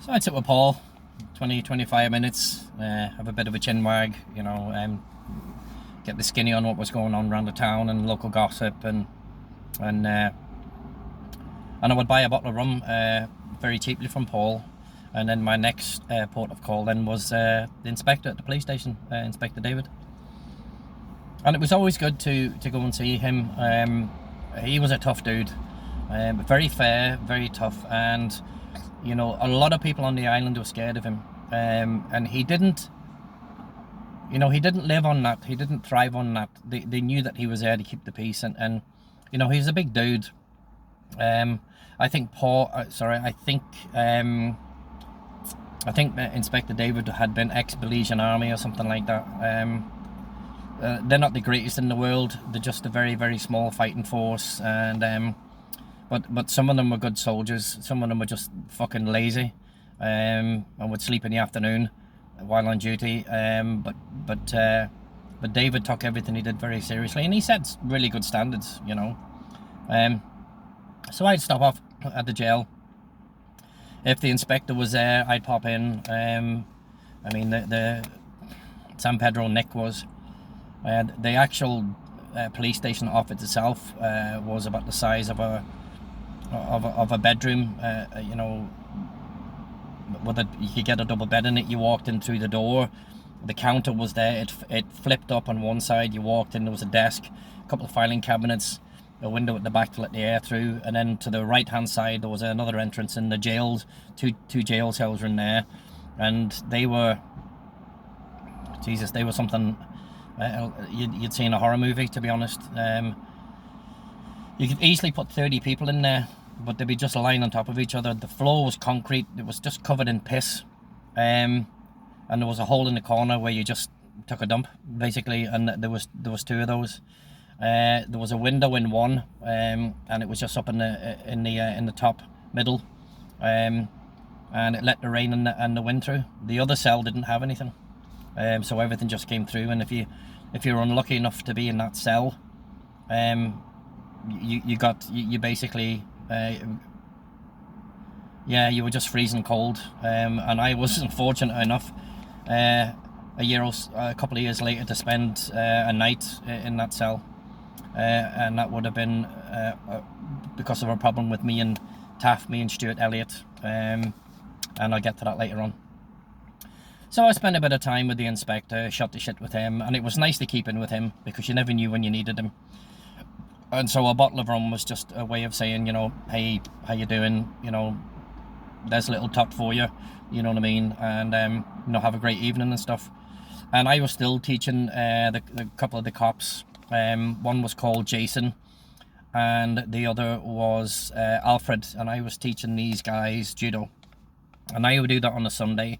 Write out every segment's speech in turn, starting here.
So I'd sit with Paul, 20-25 minutes, have a bit of a chin wag, you know, get the skinny on what was going on around the town and local gossip, and I would buy a bottle of rum very cheaply from Paul. And then my next port of call then was the inspector at the police station, Inspector David. And it was always good to go and see him. He was a tough dude, very fair, very tough, and you know, a lot of people on the island were scared of him. And he didn't, you know, he didn't live on that. He didn't thrive on that. They knew that he was there to keep the peace, and you know, he was a big dude. I think I think Inspector David had been ex-Belizean army or something like that. They're not the greatest in the world. They're just a very, very small fighting force, and but some of them were good soldiers. Some of them were just fucking lazy, and would sleep in the afternoon while on duty. But David took everything he did very seriously, and he set really good standards, you know. So I'd stop off at the jail. If the inspector was there, I'd pop in. I mean, the San Pedro Nick was. The actual police station office itself was about the size of a bedroom. You know, you could get a double bed in it. You walked in through the door. The counter was there. It flipped up on one side. You walked in. There was a desk, a couple of filing cabinets, a window at the back to let the air through, and then to the right hand side there was another entrance in the jails. Two jail cells were in there, and they were, Jesus, they were something you'd see in a horror movie, to be honest. You could easily put 30 people in there, but they'd be just lying on top of each other. The floor was concrete. It was just covered in piss, and there was a hole in the corner where you just took a dump, basically, and there was two of those. There was a window in one, and it was just up in the top middle, and it let the rain and the wind through. The other cell didn't have anything, so everything just came through. And if you're unlucky enough to be in that cell, you basically you were just freezing cold. And I was unfortunate enough a couple of years later to spend a night in that cell. And that would have been because of a problem with me and Stuart Elliott, and I'll get to that later on. So I spent a bit of time with the inspector, shot the shit with him, and it was nice to keep in with him because you never knew when you needed him. And so a bottle of rum was just a way of saying, you know, hey, how you doing? You know, there's a little tot for you, you know what I mean? And you know, have a great evening and stuff. And I was still teaching the couple of the cops. One was called Jason, and the other was Alfred, and I was teaching these guys judo, and I would do that on a Sunday,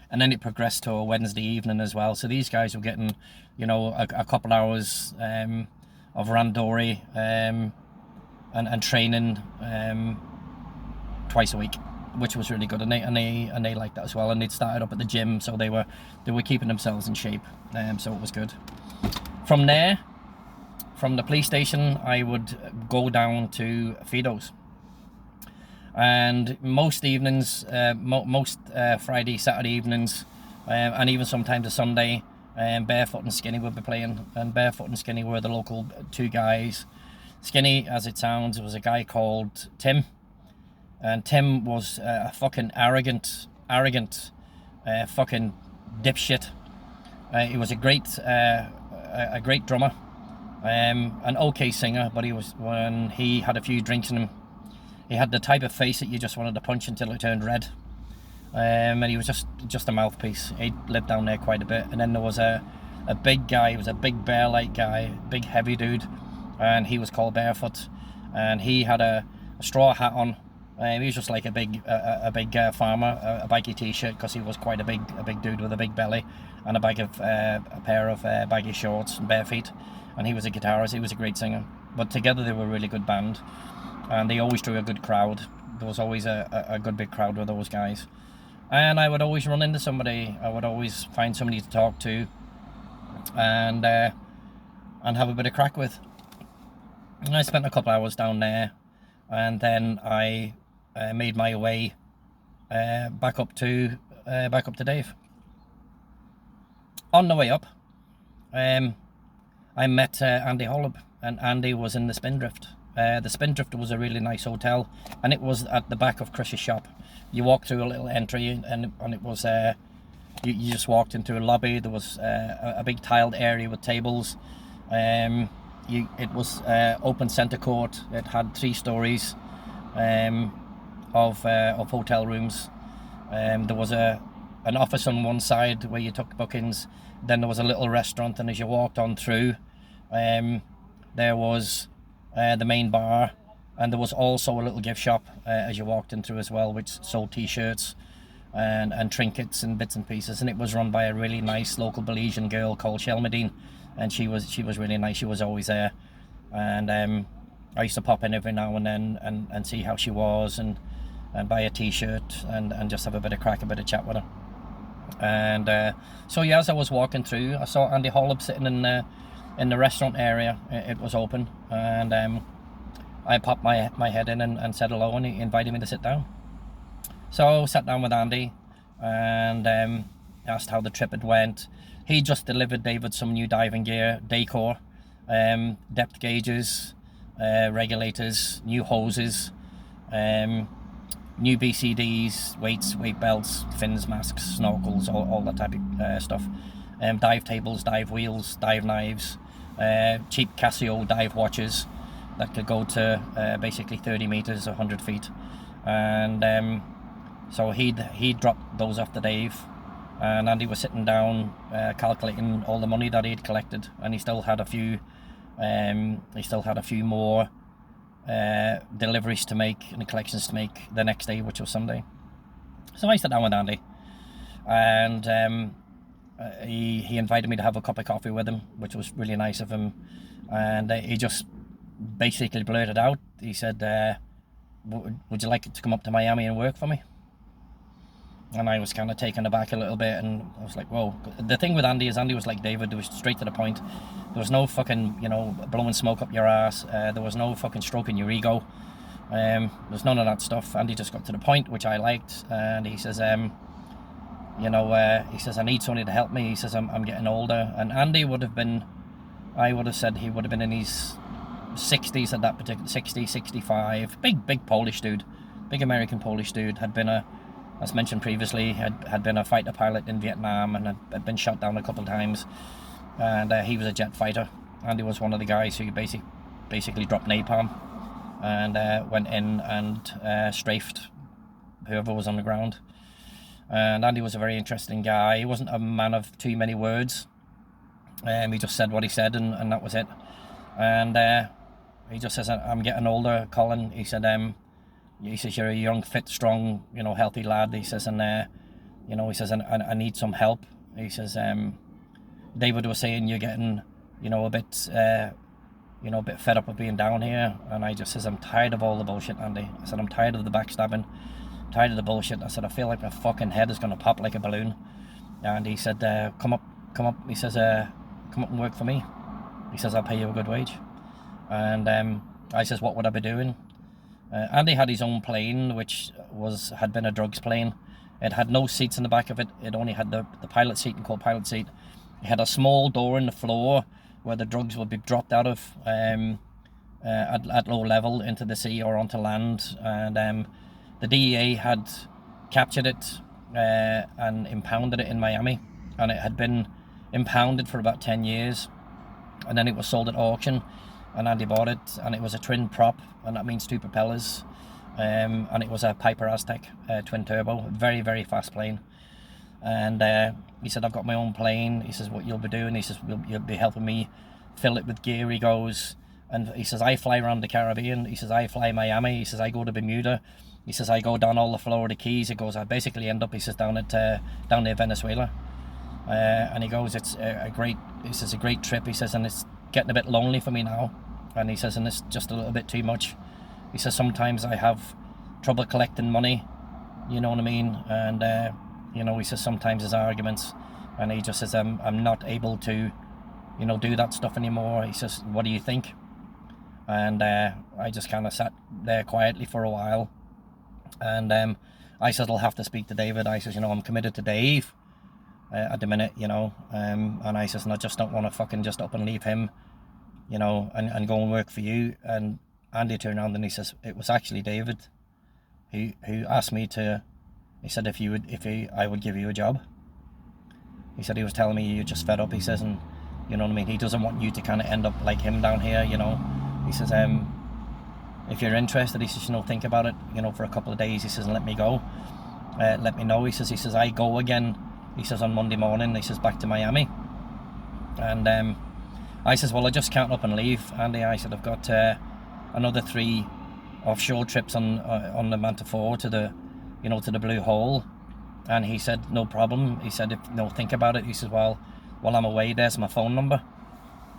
and then it progressed to a Wednesday evening as well. So these guys were getting, you know, a couple hours of randori and training twice a week, which was really good, and they liked that as well. And they'd started up at the gym, so they were keeping themselves in shape, so it was good. From there, from the police station, I would go down to Fido's, and most evenings, most Friday, Saturday evenings, and even sometimes a Sunday, Barefoot and Skinny would be playing. And Barefoot and Skinny were the local two guys. Skinny, as it sounds, was a guy called Tim, and Tim was a fucking arrogant fucking dipshit. He was a great drummer. An okay singer, but when he had a few drinks in him, he had the type of face that you just wanted to punch until it turned red. And he was just a mouthpiece. He lived down there quite a bit. And then there was a big guy. He was a big bear-like guy, big heavy dude, and he was called Barefoot. And he had a straw hat on. He was just like a big farmer, a baggy t-shirt, because he was quite a big dude with a big belly, and a pair of baggy shorts and bare feet. And he was a guitarist. He was a great singer. But together they were a really good band, and they always drew a good crowd. There was always a good big crowd with those guys. And I would always run into somebody. I would always find somebody to talk to, and have a bit of crack with. And I spent a couple hours down there, and then I made my way back up to Dave. On the way up, I met Andy Hollop, and Andy was in the Spindrift. The Spindrift was a really nice hotel, and it was at the back of Chris's shop. You walk through a little entry, and it was you just walked into a lobby. There was a big tiled area with tables. It was open centre court. It had 3 stories of hotel rooms. There was an office on one side where you took bookings. Then there was a little restaurant, and as you walked on through, there was the main bar, and there was also a little gift shop as you walked in through as well, which sold t-shirts and trinkets and bits and pieces. And it was run by a really nice local Belizean girl called Shelmadine, and she was really nice. She was always there, and I used to pop in every now and then and see how she was, and buy a t-shirt and just have a bit of crack, a bit of chat with her. And so yeah, as I was walking through, I saw Andy Hollop sitting in the restaurant area. It was open, and I popped my head in and said hello, and he invited me to sit down. So sat down with Andy and asked how the trip had went. He just delivered David some new diving gear, decor, depth gauges, regulators, new hoses, new BCDs, weights, weight belts, fins, masks, snorkels, all that type of stuff. Dive tables, dive wheels, dive knives, cheap Casio dive watches that could go to basically 30 meters, 100 feet. And so he dropped those off to Dave, and Andy was sitting down calculating all the money that he'd collected, and he still had a few more deliveries to make and collections to make the next day, which was Sunday. So I sat down with Andy, and he invited me to have a cup of coffee with him, which was really nice of him. And he just basically blurted out, he said, would you like to come up to Miami and work for me? And I was kind of taken aback a little bit, and I was like, whoa. The thing with Andy is Andy was like David. It was straight to the point. There was no fucking, blowing smoke up your ass. There was no fucking stroking your ego. There's none of that stuff. Andy just got to the point, which I liked. And he says, he says, I need somebody to help me. He says, I'm getting older. And Andy I would have said he would have been in his 60s at that particular, 60, 65. Big Polish dude. Big American Polish dude. Had been as mentioned previously, had been a fighter pilot in Vietnam, and had been shot down a couple of times. And he was a jet fighter. Andy was one of the guys who basically dropped napalm and went in and strafed whoever was on the ground. And Andy was a very interesting guy. He wasn't a man of too many words. He just said what he said, and that was it. And he just says, I'm getting older, Colin. He said, you're a young, fit, strong, healthy lad. He says, and he says, and I need some help. He says, David was saying you're getting, a bit fed up of being down here. And I just says, I'm tired of all the bullshit, Andy. I said, I'm tired of the backstabbing, tired of the bullshit. I said, I feel like my fucking head is going to pop like a balloon. And he said, come up. He says, come up and work for me. He says, I'll pay you a good wage. And I says, what would I be doing? Andy had his own plane, which had been a drugs plane. It had no seats in the back of it. It only had the pilot seat and co-pilot seat. It had a small door in the floor where the drugs would be dropped out of at low level into the sea or onto land. And the DEA had captured it and impounded it in Miami. And it had been impounded for about 10 years. And then it was sold at auction. And Andy bought it, and it was a twin prop, and that means 2 propellers. And it was a Piper Aztec twin turbo, very, very fast plane. And he said, I've got my own plane. He says, what you'll be doing? He says, you'll be helping me fill it with gear. He goes, and he says, I fly around the Caribbean. He says, I fly Miami. He says, I go to Bermuda. He says, I go down all the Florida Keys. He goes, I basically end up, he says, down near Venezuela. And he goes, it's a great trip. He says, and it's getting a bit lonely for me now. And he says, and it's just a little bit too much. He says, sometimes I have trouble collecting money, you know what I mean? And, he says, sometimes there's arguments. And he just says, I'm not able to, do that stuff anymore. He says, what do you think? And I just kind of sat there quietly for a while. And I said, I'll have to speak to David. I says, you know, I'm committed to Dave at the minute, you know, and I says, and I just don't want to fucking just up and leave him, you know, and go and work for you. And Andy turned around and he says, it was actually David who asked me to, he said, I would give you a job. He said he was telling me you're just fed up, he says, and you know what I mean, he doesn't want you to kind of end up like him down here, you know. He says, if you're interested, he says, you know, think about it, you know, for a couple of days, he says, and let me go. Let me know, he says, I go again, he says, on Monday morning, he says, back to Miami. And I says, well, I just can't up and leave, Andy. I said, I've got another 3 offshore trips on the Manta 4 to the, you know, to the Blue Hole. And he said, no problem. He said, think about it. He says, well, while I'm away, there's my phone number.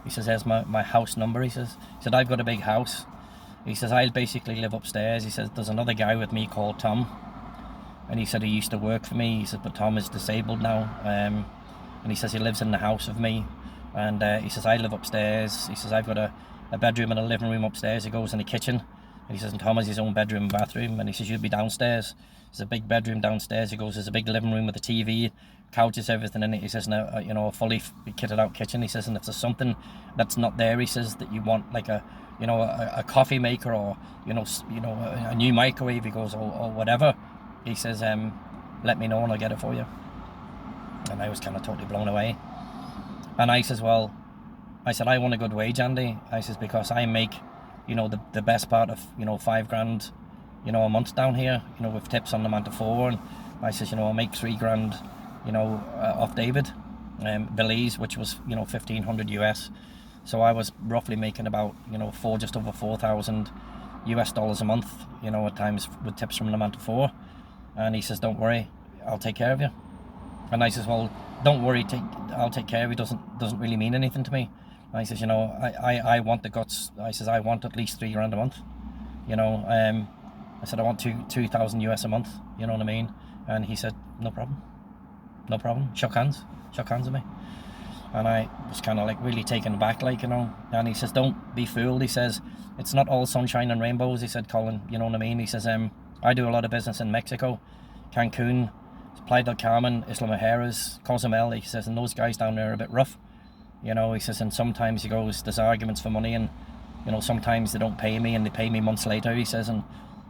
He says, there's my house number. He said, I've got a big house. He says, I'll basically live upstairs. He says, there's another guy with me called Tom. And he said, he used to work for me. He said, but Tom is disabled now. And he says, he lives in the house with me. And he says, I live upstairs. He says, I've got a bedroom and a living room upstairs. He goes in the kitchen. And he says, and Tom has his own bedroom and bathroom. And he says, you'll be downstairs. There's a big bedroom downstairs. He goes, there's a big living room with a TV, couches, everything in it. He says, now, you know, a fully kitted out kitchen. He says, and if there's something that's not there, he says, that you want, like a coffee maker, or, you know, a new microwave, he goes, or whatever. He says, let me know and I'll get it for you. And I was kind of totally blown away. And I says, well, I said, I want a good wage, Andy. I says, because I make, you know, the best part of, you know, $5,000, you know, a month down here, you know, with tips on the Manta 4. And I says, you know, I'll make $3,000, you know, off David, Belize, which was, you know, 1,500 US. So I was roughly making about, you know, just over 4,000 US dollars a month, you know, at times with tips from the Manta 4. And he says, don't worry, I'll take care of you. And I says, well, don't worry, I'll take care of you doesn't really mean anything to me. And I says, you know, I want the guts. I says, I want at least $3,000 a month, you know. I said, I want 2,000 US a month, you know what I mean? And he said, no problem, shook hands with me. And I was kind of like really taken aback, like, you know. And he says, don't be fooled. He says, it's not all sunshine and rainbows. He said, Colin, you know what I mean? He says, I do a lot of business in Mexico, Cancun, Playa del Carmen, Isla Mujeres, Cozumel. He says, and those guys down there are a bit rough, you know. He says, and sometimes, he goes, there's arguments for money, and, you know, sometimes they don't pay me and they pay me months later, he says, and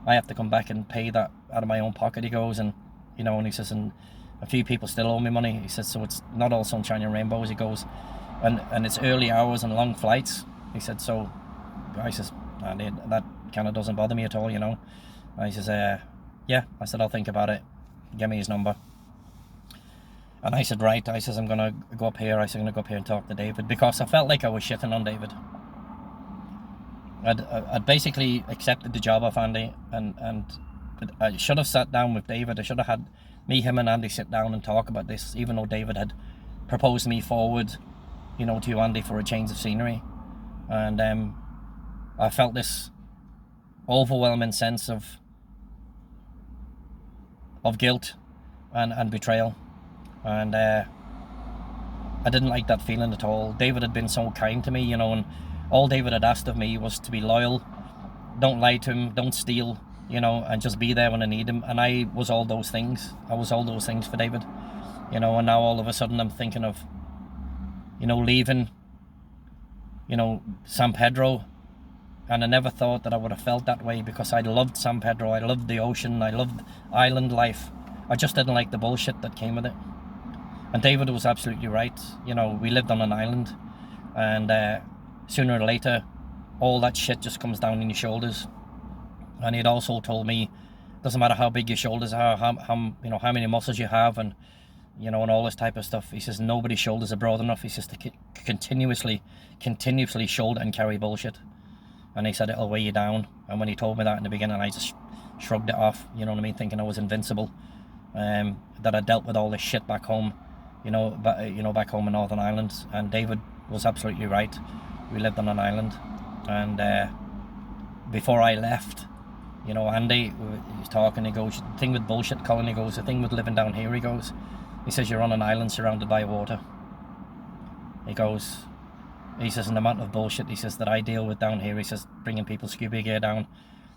I have to come back and pay that out of my own pocket, he goes. And, you know, and he says, and a few people still owe me money. He says, so it's not all sunshine and rainbows, he goes, and it's early hours and long flights. He said, so I says, that kind of doesn't bother me at all, you know. And he says, yeah. I said, I'll think about it, give me his number. And I said, right. I says, I'm gonna go up here. I said, I'm gonna go up here and talk to David, because I felt like I was shitting on David. I'd basically accepted the job of Andy, and I should have sat down with David. I should have had him and Andy sit down and talk about this, even though David had proposed me forward, you know, to Andy for a change of scenery. And I felt this overwhelming sense of guilt and betrayal. And I didn't like that feeling at all. David had been so kind to me, you know, and all David had asked of me was to be loyal, don't lie to him, don't steal, you know, and just be there when I need him. And I was all those things. I was all those things for David, you know. And now all of a sudden I'm thinking of, you know, leaving, you know, San Pedro. And I never thought that I would have felt that way, because I loved San Pedro, I loved the ocean, I loved island life. I just didn't like the bullshit that came with it. And David was absolutely right. You know, we lived on an island, and sooner or later, all that shit just comes down on your shoulders. And he'd also told me, doesn't matter how big your shoulders are, how you know, how many muscles you have, and, you know, and all this type of stuff. He says, nobody's shoulders are broad enough. He says, to continuously shoulder and carry bullshit. And he said, it'll weigh you down. And when he told me that in the beginning, I just shrugged it off, you know what I mean, thinking I was invincible, that I dealt with all this shit back home, back home in Northern Ireland. And David was absolutely right. We lived on an island, and before I left, you know, Andy, he was talking, he goes, the thing with bullshit, Colin, he goes, the thing with living down here, he says, you're on an island surrounded by water. He says, and the amount of bullshit, he says, that I deal with down here, he says, bringing people's scuba gear down,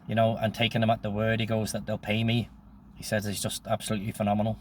you know, and taking them at the word, he goes, that they'll pay me he says he's just absolutely phenomenal.